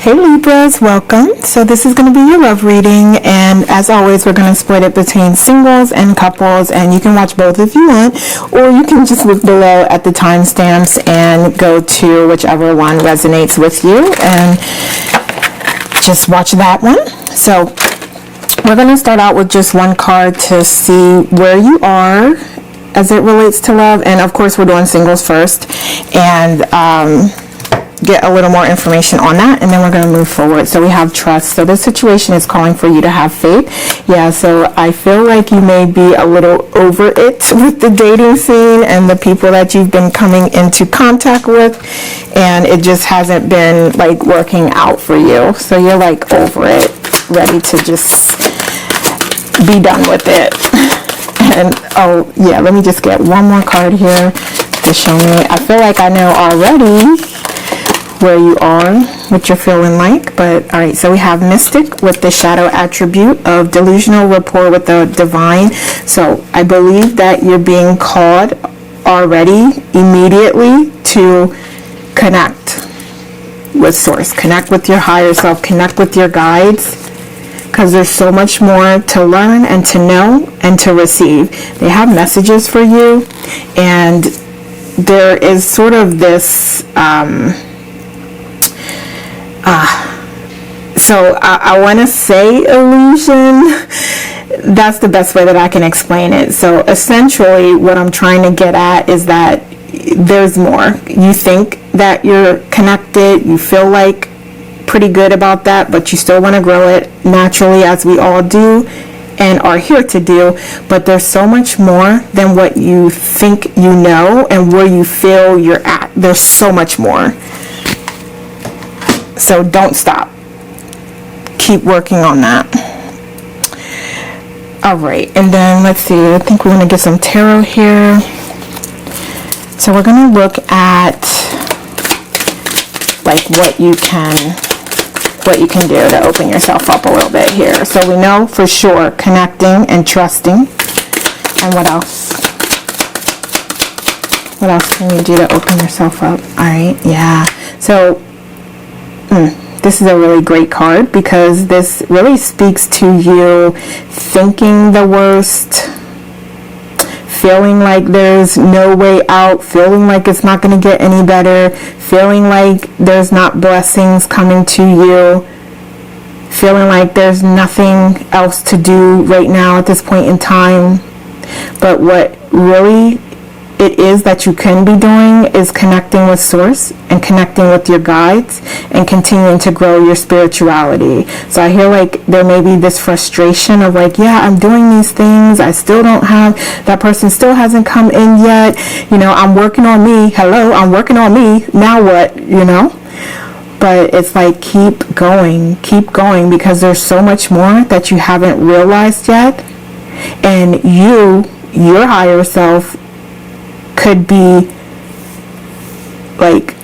Hey Libras, welcome. So this is going to be your love reading, and as always we're going to split it between singles and couples, and you can watch both if you want, or you can just look below at the timestamps and go to whichever one resonates with you and just watch that one. So we're going to start out with just one card to see where you are as it relates to love, and of course we're doing singles first, and get a little more information on that, and then we're going to move forward. So we have trust. So this situation is calling for you to have faith. Yeah, so I feel like you may be a little over it with the dating scene and the people that you've been coming into contact with, and it just hasn't been like working out for you. So you're like over it, ready to just be done with it. And oh yeah, let me just get one more card here to show me. I feel like I know already where you are, what you're feeling like, but all right. So we have Mystic with the shadow attribute of delusional rapport with the divine. So I believe that you're being called already immediately to connect with source, connect with your higher self, connect with your guides, because there's so much more to learn and to know and to receive. They have messages for you, and there is sort of this so I want to say illusion. That's the best way that I can explain it. So essentially what I'm trying to get at is that there's more. You think that you're connected, you feel like pretty good about that, but you still want to grow it naturally, as we all do and are here to do. But there's so much more than what you think you know and where you feel you're at. There's so much more. So don't stop. Keep working on that. All right, and then let's see. I think we're going to get some tarot here. So we're going to look at like what you can do to open yourself up a little bit here. So we know for sure connecting and trusting. And what else? What else can you do to open yourself up? All right, yeah. So this is a really great card, because this really speaks to you thinking the worst, feeling like there's no way out, feeling like it's not going to get any better, feeling like there's not blessings coming to you, feeling like there's nothing else to do right now at this point in time. But what really it is that you can be doing is connecting with source and connecting with your guides and continuing to grow your spirituality. So I hear like there may be this frustration of like, yeah, I'm doing these things, I still don't have, that person still hasn't come in yet, you know, I'm working on me, hello, I'm working on me, now what, you know? But it's like, keep going, because there's so much more that you haven't realized yet. And your higher self could be like,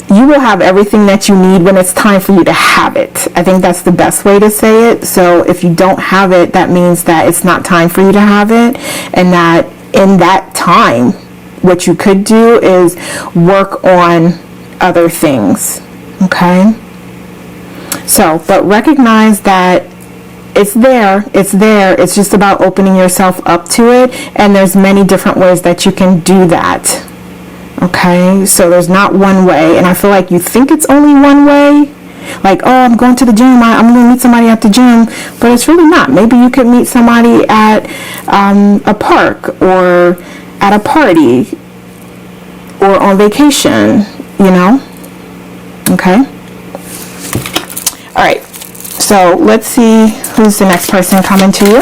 you will have everything that you need when it's time for you to have it. I think that's the best way to say it. So if you don't have it, that means that it's not time for you to have it, and that in that time, what you could do is work on other things. Okay? So, but recognize that it's there, it's just about opening yourself up to it, and there's many different ways that you can do that. Okay, so there's not one way, and I feel like you think it's only one way, like, oh, I'm going to the gym, I'm going to meet somebody at the gym, but it's really not. Maybe you could meet somebody at a park, or at a party, or on vacation, you know? Okay? All right. So let's see who's the next person coming to you.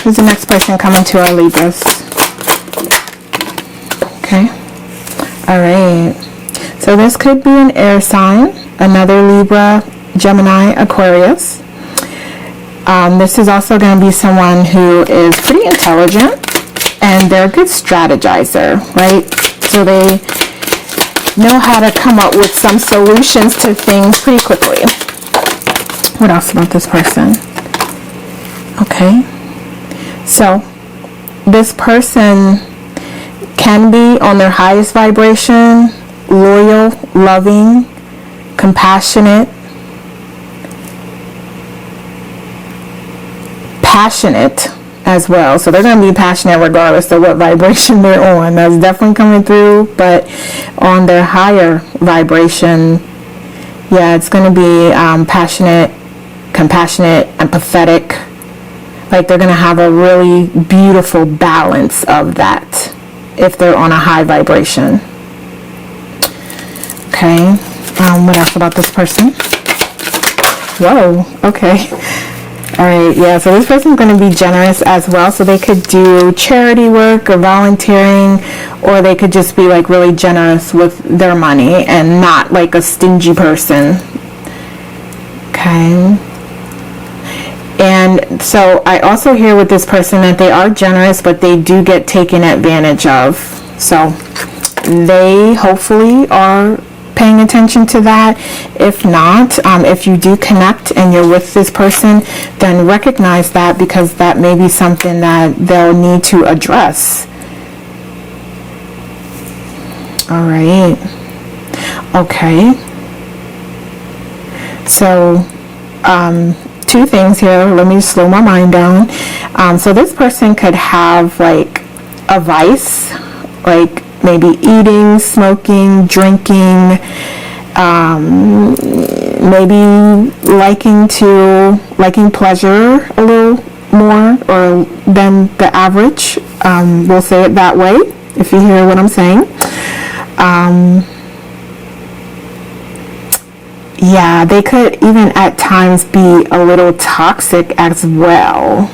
Who's the next person coming to our Libras? Okay. All right. So this could be an air sign, another Libra, Gemini, Aquarius. This is also going to be someone who is pretty intelligent, and they're a good strategizer, right? So they know how to come up with some solutions to things pretty quickly. What else about this person? Okay, so this person can be on their highest vibration, loyal, loving, compassionate, passionate as well. So they're going to be passionate regardless of what vibration they're on. That's definitely coming through, but on their higher vibration, yeah, it's going to be passionate, compassionate, empathetic. Like they're going to have a really beautiful balance of that if they're on a high vibration. Okay, what else about this person? Whoa, okay. All right, yeah, so this person's going to be generous as well. So they could do charity work or volunteering, or they could just be like really generous with their money and not like a stingy person. Okay. And so I also hear with this person that they are generous, but they do get taken advantage of. So they hopefully are paying attention to that. If not, if you do connect and you're with this person, then recognize that, because that may be something that they'll need to address. All right. Okay. So, two things here. Let me slow my mind down. So this person could have like a vice, like maybe eating, smoking, drinking, maybe liking pleasure a little more or than the average. We'll say it that way, if you hear what I'm saying. Yeah, they could even at times be a little toxic as well.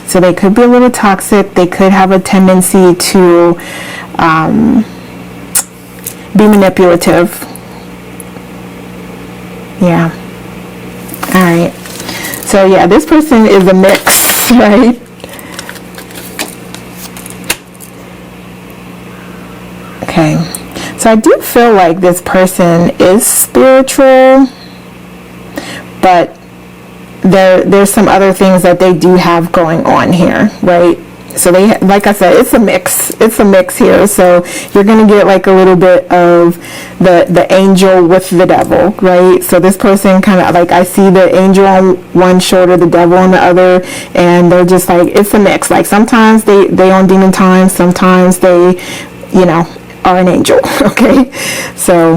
So they could be a little toxic. They could have a tendency to be manipulative. Yeah. All right. So yeah, this person is a mix, right? Okay. So I do feel like this person is spiritual, but there's some other things that they do have going on here, right? So they, like I said, it's a mix here. So you're going to get like a little bit of the angel with the devil, right? So this person kind of like, I see the angel on one shoulder, the devil on the other, and they're just like, it's a mix. Like sometimes they on demon time, sometimes they, you know, are an angel. Okay. So,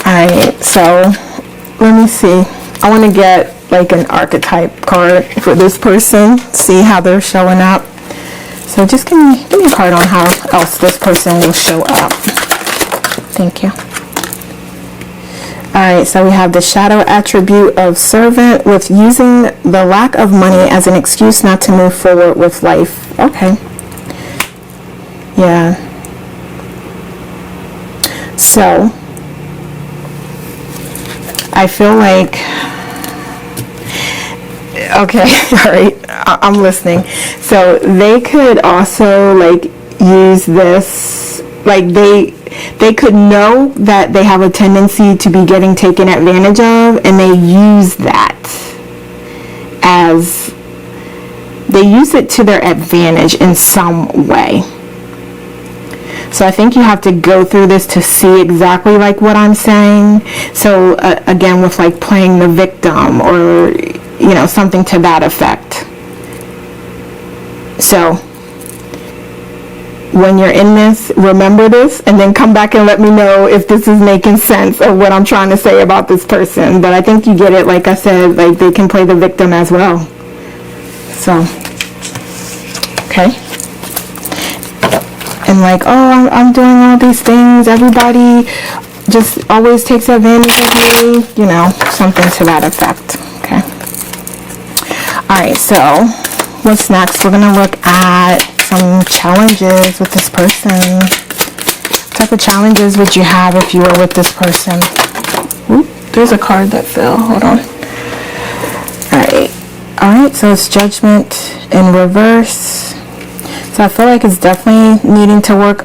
all right. So let me see. I want to get like an archetype card for this person, see how they're showing up. So just give me a card on how else this person will show up. Thank you. Alright, so we have the shadow attribute of servant, with using the lack of money as an excuse not to move forward with life. Okay. Yeah. So I feel like, okay, all right, I'm listening. So they could also like use this, like they could know that they have a tendency to be getting taken advantage of, and they use that as, they use it to their advantage in some way. So I think you have to go through this to see exactly like what I'm saying. So again, with like playing the victim or, you know, something to that effect. So when you're in this, remember this, and then come back and let me know if this is making sense of what I'm trying to say about this person. But I think you get it. Like I said, like they can play the victim as well. So, okay. And like, oh, I'm doing all these things, everybody just always takes advantage of me, you know, something to that effect. Okay. Alright, so what's next? We're gonna look at some challenges with this person. What type of challenges would you have if you were with this person? Oop, there's a card that fell. Hold on. Alright, so it's judgment in reverse. So I feel like it's definitely needing to work.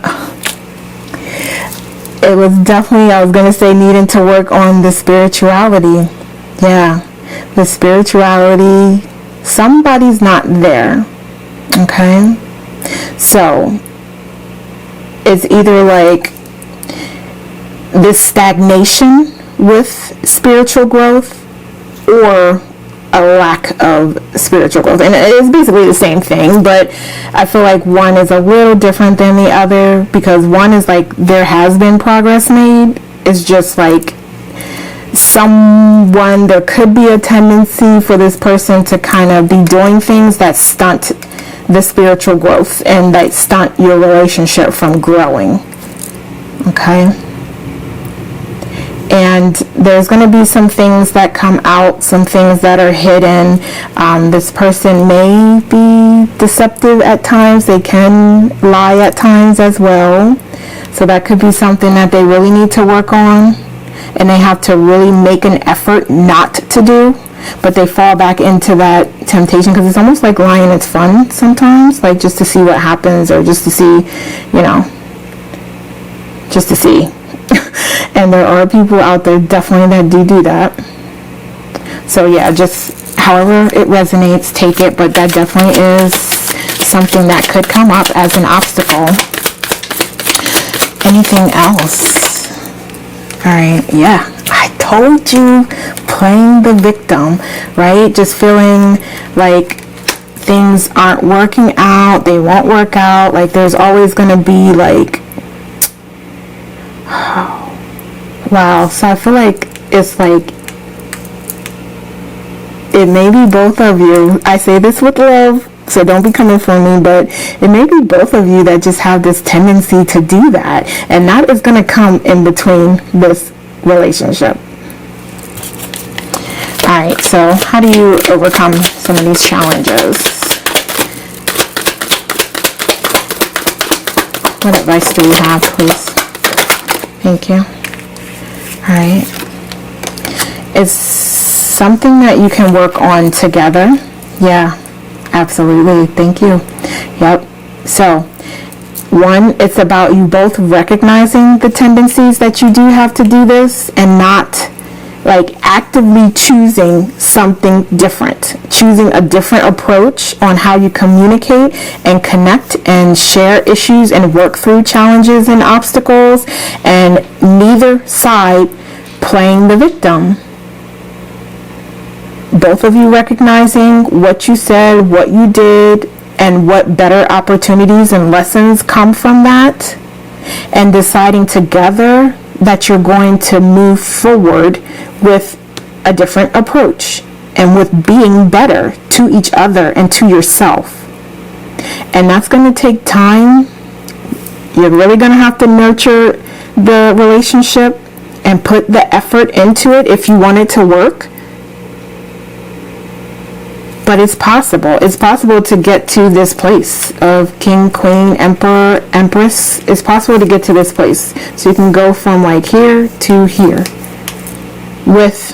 It was definitely, I was going to say, needing to work on the spirituality. Yeah, the spirituality. Somebody's not there. Okay. So it's either like this stagnation with spiritual growth or a lack of spiritual growth. And it's basically the same thing, but I feel like one is a little different than the other, because one is like there has been progress made. It's just like there could be a tendency for this person to kind of be doing things that stunt the spiritual growth and that stunt your relationship from growing. Okay? And there's going to be some things that come out, some things that are hidden. This person may be deceptive at times. They can lie at times as well. So that could be something that they really need to work on. And they have to really make an effort not to do. But they fall back into that temptation, because it's almost like lying. It's fun sometimes, like just to see what happens, or just to see, just to see. And there are people out there definitely that do that. So yeah, just however it resonates, take it. But that definitely is something that could come up as an obstacle. Anything else? All right, yeah, I told you, playing the victim, right? Just feeling like things aren't working out, they won't work out. Like there's always going to be like, wow. So I feel like it's like, it may be both of you. I say this with love, so don't be coming for me, but it may be both of you that just have this tendency to do that. And that is going to come in between this relationship. Alright, so how do you overcome some of these challenges? What advice do you have, please? Thank you. Alright. It's something that you can work on together. Yeah, absolutely. Thank you. Yep. So, one, it's about you both recognizing the tendencies that you do have to do this, and not like actively choosing something different, choosing a different approach on how you communicate and connect and share issues and work through challenges and obstacles, and neither side playing the victim. Both of you recognizing what you said, what you did, and what better opportunities and lessons come from that, and deciding together that you're going to move forward with a different approach and with being better to each other and to yourself. And that's going to take time. You're really going to have to nurture the relationship and put the effort into it if you want it to work. But it's possible. It's possible to get to this place of king, queen, emperor, empress. It's possible to get to this place. So you can go from like here to here with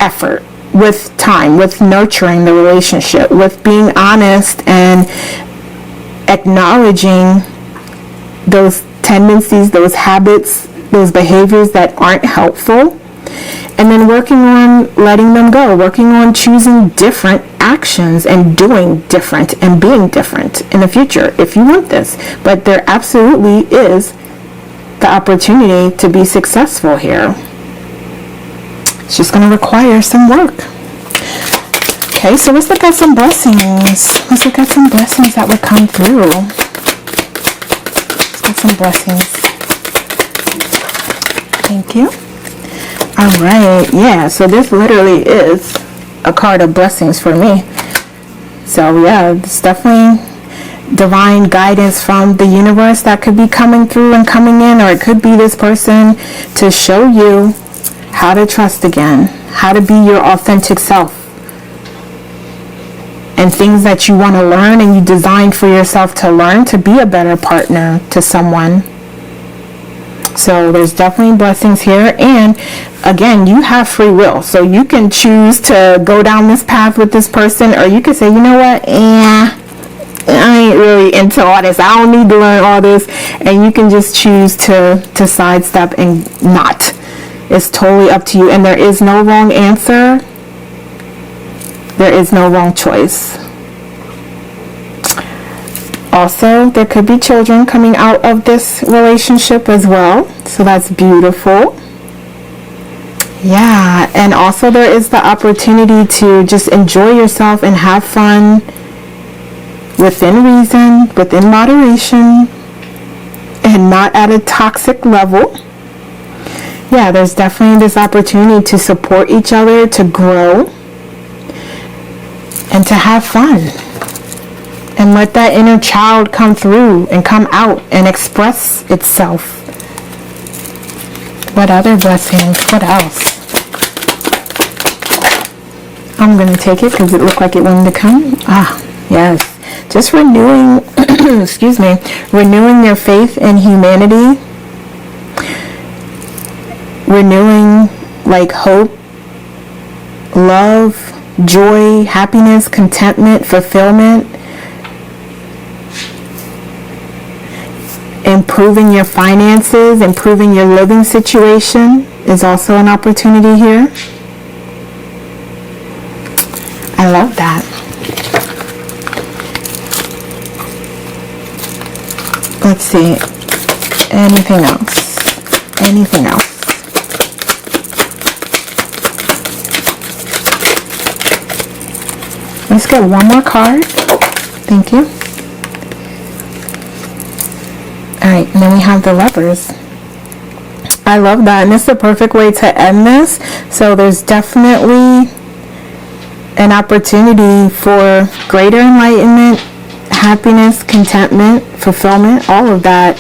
effort, with time, with nurturing the relationship, with being honest and acknowledging those tendencies, those habits, those behaviors that aren't helpful. And then working on letting them go, working on choosing different actions and doing different and being different in the future if you want this. But there absolutely is the opportunity to be successful here. It's just going to require some work. Okay, so let's look at some blessings. Let's look at some blessings that would come through. Let's get some blessings. Thank you. All right, yeah, so this literally is a card of blessings for me. So yeah, it's definitely divine guidance from the universe that could be coming through and coming in, or it could be this person to show you how to trust again, how to be your authentic self, and things that you want to learn and you designed for yourself to learn to be a better partner to someone. So there's definitely blessings here. And again, you have free will. So you can choose to go down this path with this person, or you can say, you know what, I ain't really into all this. I don't need to learn all this. And you can just choose to sidestep and not. It's totally up to you. And there is no wrong answer. There is no wrong choice. Also, there could be children coming out of this relationship as well. So that's beautiful. Yeah, and also there is the opportunity to just enjoy yourself and have fun within reason, within moderation, and not at a toxic level. Yeah, there's definitely this opportunity to support each other, to grow, and to have fun. And let that inner child come through and come out and express itself. What other blessings? What else? I'm going to take it because it looked like it wanted to come. Ah, yes. Just renewing, excuse me, renewing your faith in humanity. Renewing like hope, love, joy, happiness, contentment, fulfillment. Improving your finances, improving your living situation is also an opportunity here. I love that. Let's see. Anything else? Anything else? Let's get one more card. Thank you. Alright, and then we have the Lovers. I love that, and this is a perfect way to end this. So there's definitely an opportunity for greater enlightenment, happiness, contentment, fulfillment, all of that.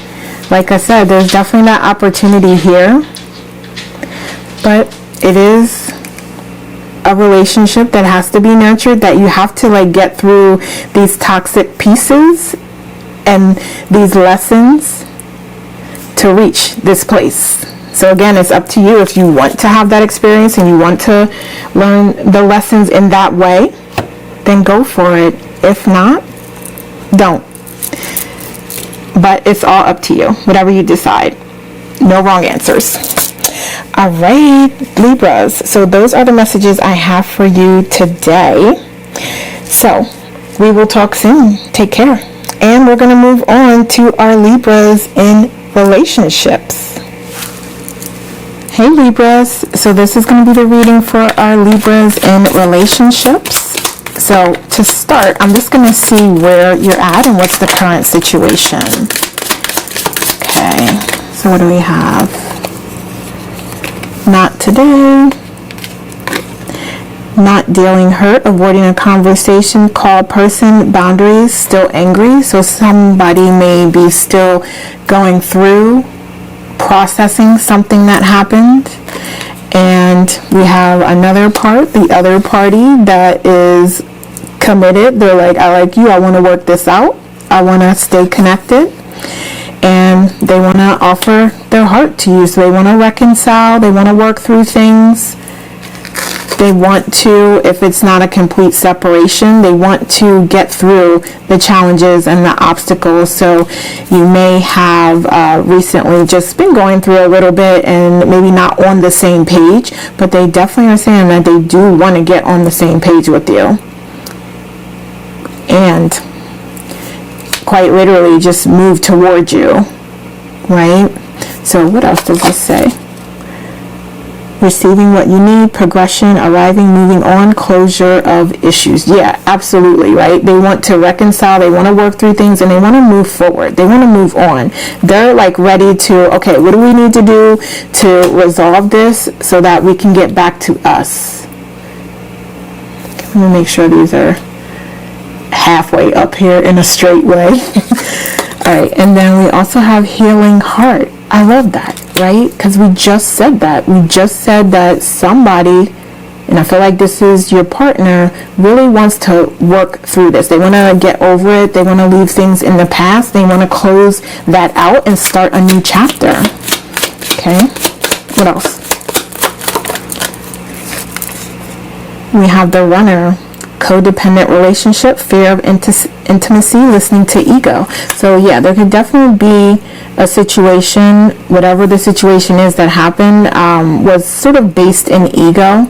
Like I said, there's definitely that opportunity here. But it is a relationship that has to be nurtured, that you have to like get through these toxic pieces and these lessons to reach this place. So again, it's up to you if you want to have that experience and you want to learn the lessons in that way, then go for it. If not, don't. But it's all up to you, whatever you decide. No wrong answers. All right, Libras. So those are the messages I have for you today. So we will talk soon. Take care. And we're going to move on to our Libras in relationships. Hey Libras, so this is going to be the reading for our Libras in relationships. So to start, I'm just going to see where you're at and what's the current situation. Okay, so what do we have? Not today. Not dealing hurt, avoiding a conversation, call person, boundaries, still angry. So somebody may be still going through processing something that happened. And we have another part, the other party that is committed. They're like, I like you, I want to work this out, I want to stay connected, and they want to offer their heart to you. So they want to reconcile, they want to work through things. They want to, if it's not a complete separation, they want to get through the challenges and the obstacles. So you may have recently just been going through a little bit and maybe not on the same page, but they definitely are saying that they do want to get on the same page with you. And quite literally just move towards you, right? So what else does this say? Receiving what you need, progression, arriving, moving on, closure of issues. Yeah, absolutely, right? They want to reconcile, they want to work through things, and they want to move forward. They want to move on. They're like ready to, okay, what do we need to do to resolve this so that we can get back to us? Let me make sure these are halfway up here in a straight way. All right, and then we also have healing heart. I love that, right? Because we just said that. We just said that somebody, and I feel like this is your partner, really wants to work through this. They want to get over it. They want to leave things in the past. They want to close that out and start a new chapter. Okay, what else? We have the Runner. Codependent relationship, fear of intimacy, listening to ego. So yeah, there could definitely be a situation, whatever the situation is that happened, was sort of based in ego,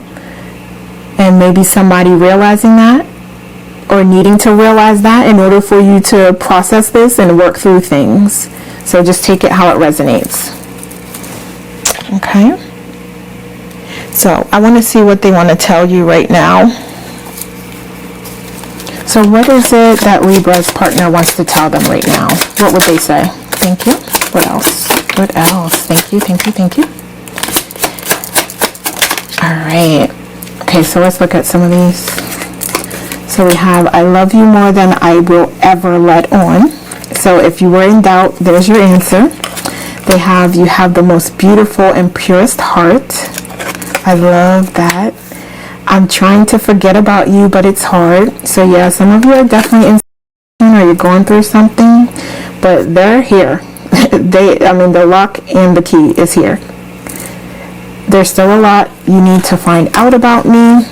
and maybe somebody realizing that, or needing to realize that in order for you to process this and work through things. So just take it how it resonates. Okay? So I want to see what they want to tell you right now. So what is it that Libra's partner wants to tell them right now? What would they say? Thank you. What else? What else? Thank you, thank you, thank you. All right. Okay, so let's look at some of these. So we have, I love you more than I will ever let on. So if you were in doubt, there's your answer. They have, you have the most beautiful and purest heart. I love that. I'm trying to forget about you, but it's hard. So yeah, some of you are definitely in or you're going through something, but they're here. The lock and the key is here. There's still a lot you need to find out about me.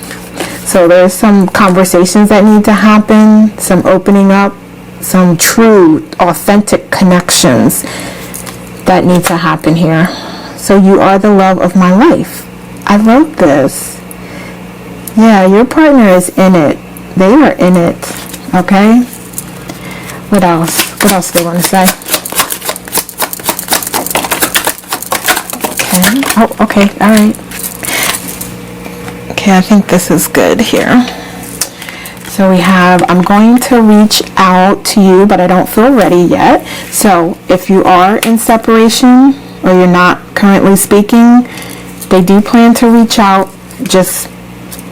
So there's some conversations that need to happen, some opening up, some true, authentic connections that need to happen here. So you are the love of my life. I love this. Yeah, your partner is in it. They are in it. Okay? What else? What else do they want to say? Okay. Oh, okay. All right. Okay, I think this is good here. So we have, I'm going to reach out to you, but I don't feel ready yet. So if you are in separation or you're not currently speaking, they do plan to reach out. Just,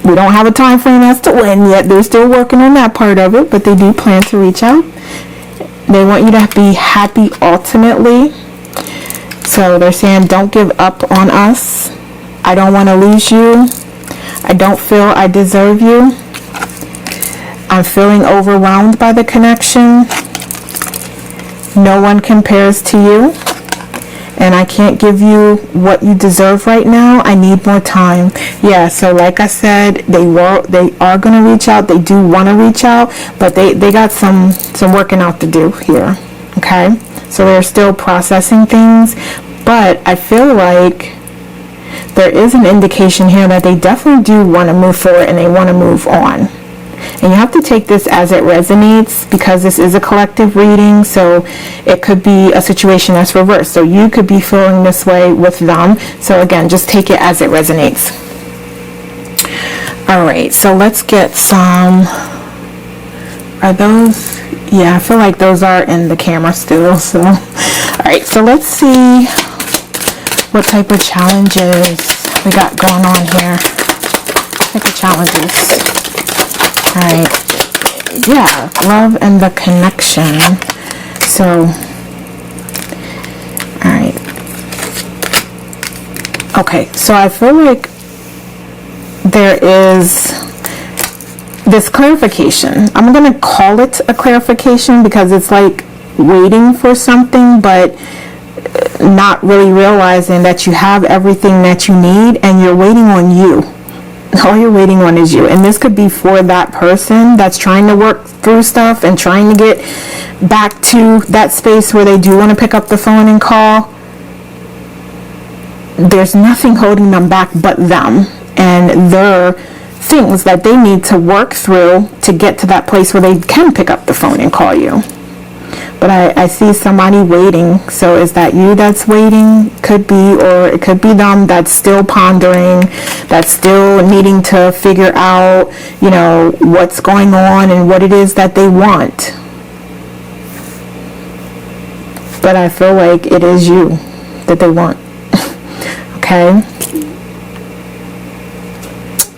we don't have a time frame as to when yet. They're still working on that part of it, but they do plan to reach out. They want you to be happy ultimately. So they're saying, don't give up on us. I don't want to lose you. I don't feel I deserve you. I'm feeling overwhelmed by the connection. No one compares to you. And I can't give you what you deserve right now. I need more time. Yeah, so like I said, they are going to reach out. They do want to reach out, but they got some working out to do here. Okay? So they're still processing things, but I feel like there is an indication here that they definitely do want to move forward and they want to move on. And you have to take this as it resonates, because this is a collective reading, so it could be a situation that's reversed. So you could be feeling this way with them. So again, just take it as it resonates. All right, so let's get some, are those, yeah, I feel like those are in the camera still. So, all right, so let's see what type of challenges we got going on here. What type of challenges? All right, yeah, love and the connection. So, all right. Okay, so I feel like there is this clarification. I'm going to call it a clarification because it's like waiting for something, but not really realizing that you have everything that you need and you're waiting on you. All you're waiting on is you. And this could be for that person that's trying to work through stuff and trying to get back to that space where they do want to pick up the phone and call. There's nothing holding them back but them and their things that they need to work through to get to that place where they can pick up the phone and call you. But I see somebody waiting. So is that you that's waiting? Could be, or it could be them that's still pondering, that's still needing to figure out, you know, what's going on and what it is that they want. But I feel like it is you that they want. Okay?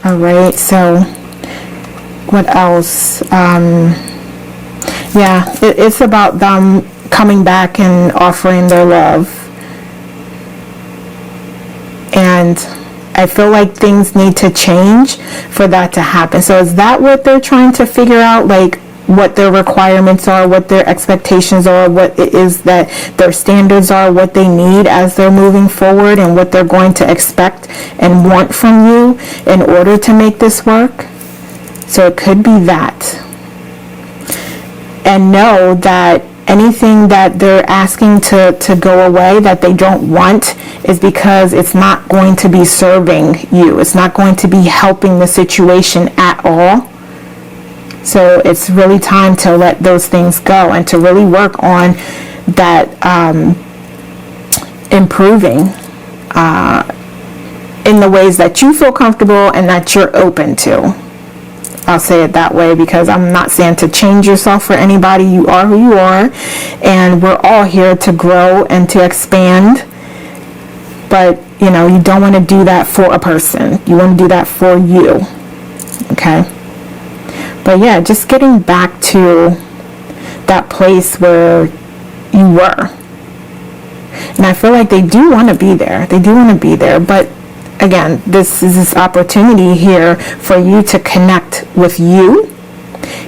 All right, so what else? Yeah, it's about them coming back and offering their love. And I feel like things need to change for that to happen. So is that what they're trying to figure out? Like what their requirements are, what their expectations are, what it is that their standards are, what they need as they're moving forward, and what they're going to expect and want from you in order to make this work? So it could be that. And know that anything that they're asking to go away that they don't want is because it's not going to be serving you. It's not going to be helping the situation at all. So it's really time to let those things go and to really work on that improving in the ways that you feel comfortable and that you're open to. I'll say it that way, because I'm not saying to change yourself for anybody. You are who you are, and we're all here to grow and to expand. But, you know, you don't want to do that for a person. You want to do that for you. Okay? But yeah, just getting back to that place where you were. And I feel like they do want to be there. They do want to be there. But again, this is this opportunity here for you to connect with you,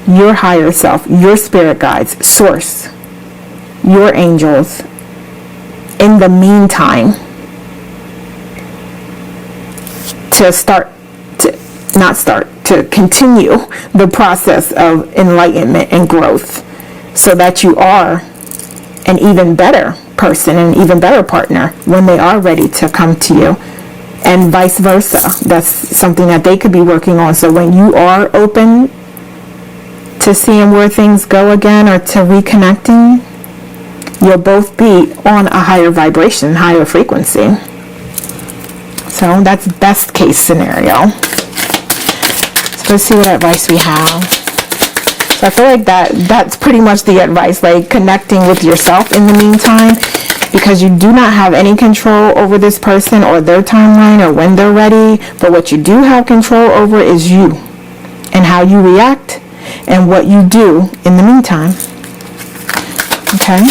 your higher self, your spirit guides, source, your angels. In the meantime, to continue the process of enlightenment and growth, so that you are an even better person, an even better partner when they are ready to come to you, and vice versa. That's something that they could be working on. So when you are open to seeing where things go again, or to reconnecting, you'll both be on a higher vibration, higher frequency. So that's best case scenario. So let's see what advice we have. So I feel like that's pretty much the advice, like connecting with yourself in the meantime, because you do not have any control over this person or their timeline or when they're ready. But what you do have control over is you, and how you react and what you do in the meantime. Okay?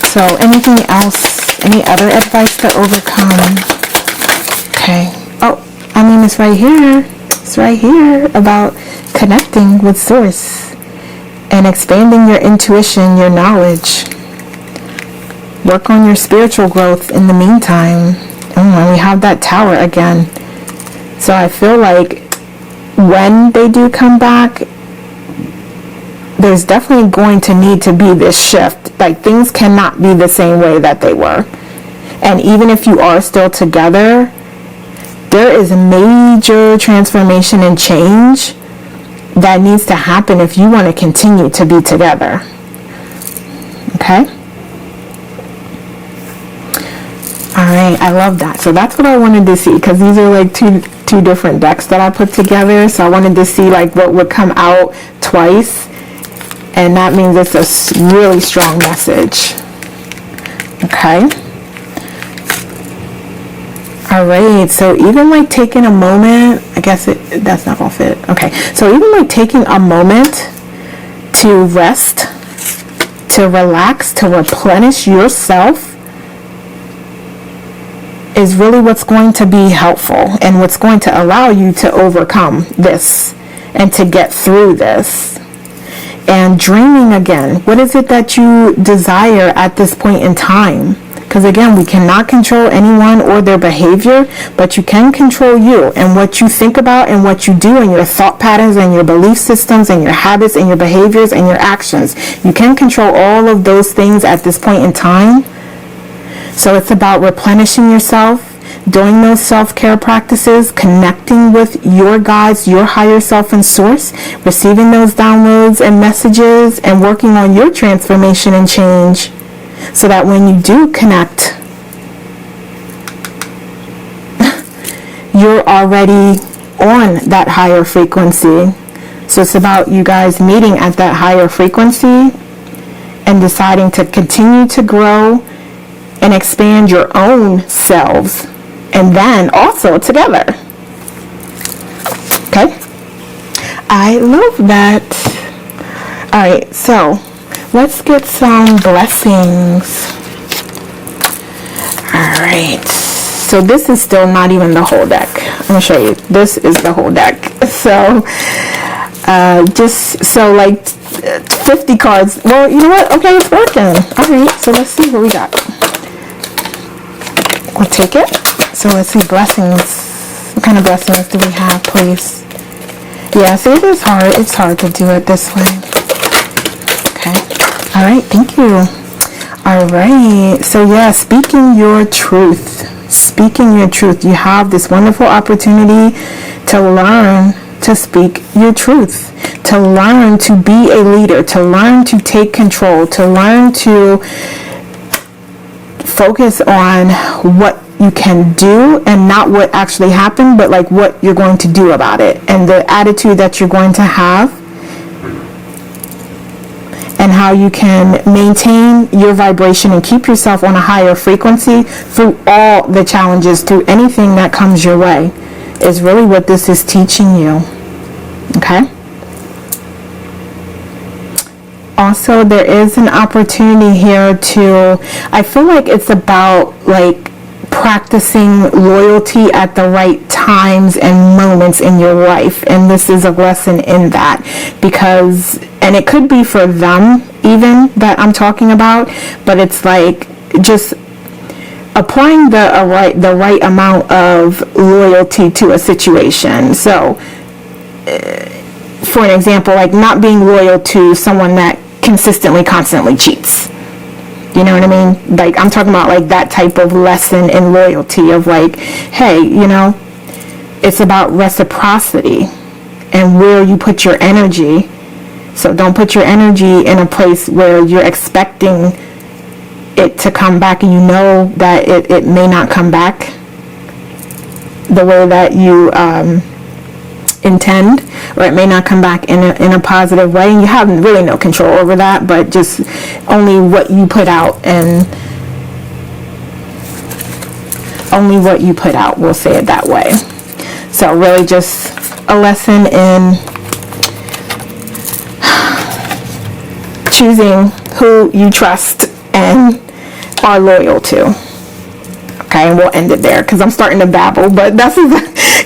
So anything else? Any other advice to overcome? Okay. Oh, I mean, it's right here. It's right here about connecting with Source and expanding your intuition, your knowledge. Work on your spiritual growth in the meantime. And we have that Tower again. So I feel like when they do come back, there's definitely going to need to be this shift. Like, things cannot be the same way that they were. And even if you are still together, there is a major transformation and change that needs to happen if you want to continue to be together. Okay? Alright, I love that. So that's what I wanted to see, because these are like two different decks that I put together. So I wanted to see like what would come out twice. And that means it's a really strong message. Okay? Alright, so even like taking a moment, I guess that's not gonna fit. Okay, so even like taking a moment to rest, to relax, to replenish yourself is really what's going to be helpful, and what's going to allow you to overcome this and to get through this. And dreaming again, what is it that you desire at this point in time? Because again, we cannot control anyone or their behavior, but you can control you and what you think about and what you do, and your thought patterns and your belief systems and your habits and your behaviors and your actions. You can control all of those things at this point in time. So it's about replenishing yourself, doing those self-care practices, connecting with your guides, your higher self and Source, receiving those downloads and messages, and working on your transformation and change, so that when you do connect, you're already on that higher frequency. So it's about you guys meeting at that higher frequency and deciding to continue to grow and expand your own selves, and then also together. Okay? I love that. Alright, so let's get some blessings. Alright, so this is still not even the whole deck. I'm going to show you. This is the whole deck. So, just so like 50 cards. Well, you know what? Okay, it's working. Alright, so let's see what we got. We'll take it. So let's see, blessings. What kind of blessings do we have, please? Yeah, see, it is hard. It's hard to do it this way. Okay. All right, thank you. All right, so yeah, speaking your truth. Speaking your truth. You have this wonderful opportunity to learn to speak your truth, to learn to be a leader, to learn to take control, to learn to focus on what you can do and not what actually happened, but like what you're going to do about it and the attitude that you're going to have, and how you can maintain your vibration and keep yourself on a higher frequency through all the challenges, through anything that comes your way, is really what this is teaching you. Okay? Also, there is an opportunity here to, I feel like it's about like practicing loyalty at the right times and moments in your life, and this is a lesson in that, because, and it could be for them even that I'm talking about, but it's like just applying the right amount of loyalty to a situation. So for an example, like not being loyal to someone that constantly cheats. You know what I mean? Like, I'm talking about like that type of lesson in loyalty of like, hey, you know, it's about reciprocity and where you put your energy. So don't put your energy in a place where you're expecting it to come back and you know that it may not come back the way that you intend, or it may not come back in a positive way, and you have really no control over that, but just only what you put out, and only what you put out, we'll say it that way. So really just a lesson in choosing who you trust and are loyal to. Okay, and we'll end it there because I'm starting to babble, but that's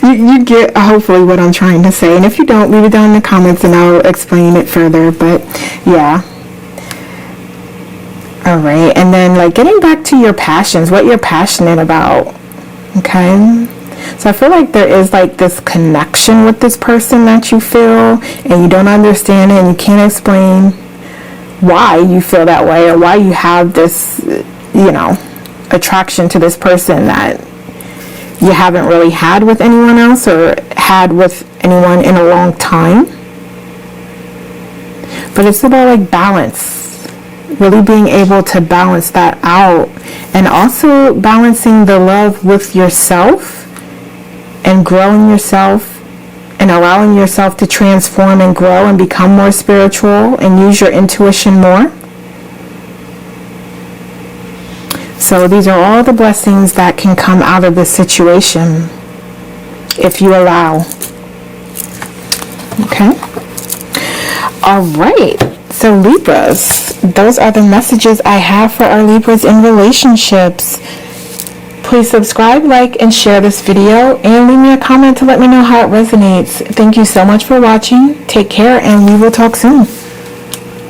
you get hopefully what I'm trying to say. And if you don't, leave it down in the comments and I'll explain it further. But yeah. All right, and then like getting back to your passions, what you're passionate about. Okay, so I feel like there is like this connection with this person that you feel, and you don't understand it, and you can't explain why you feel that way or why you have this, you know, attraction to this person that you haven't really had with anyone else or had with anyone in a long time. But it's about like balance, really being able to balance that out, and also balancing the love with yourself and growing yourself and allowing yourself to transform and grow and become more spiritual and use your intuition more. So these are all the blessings that can come out of this situation if you allow. Okay. All right. So Libras, those are the messages I have for our Libras in relationships. Please subscribe, like, and share this video, and leave me a comment to let me know how it resonates. Thank you so much for watching. Take care, and we will talk soon.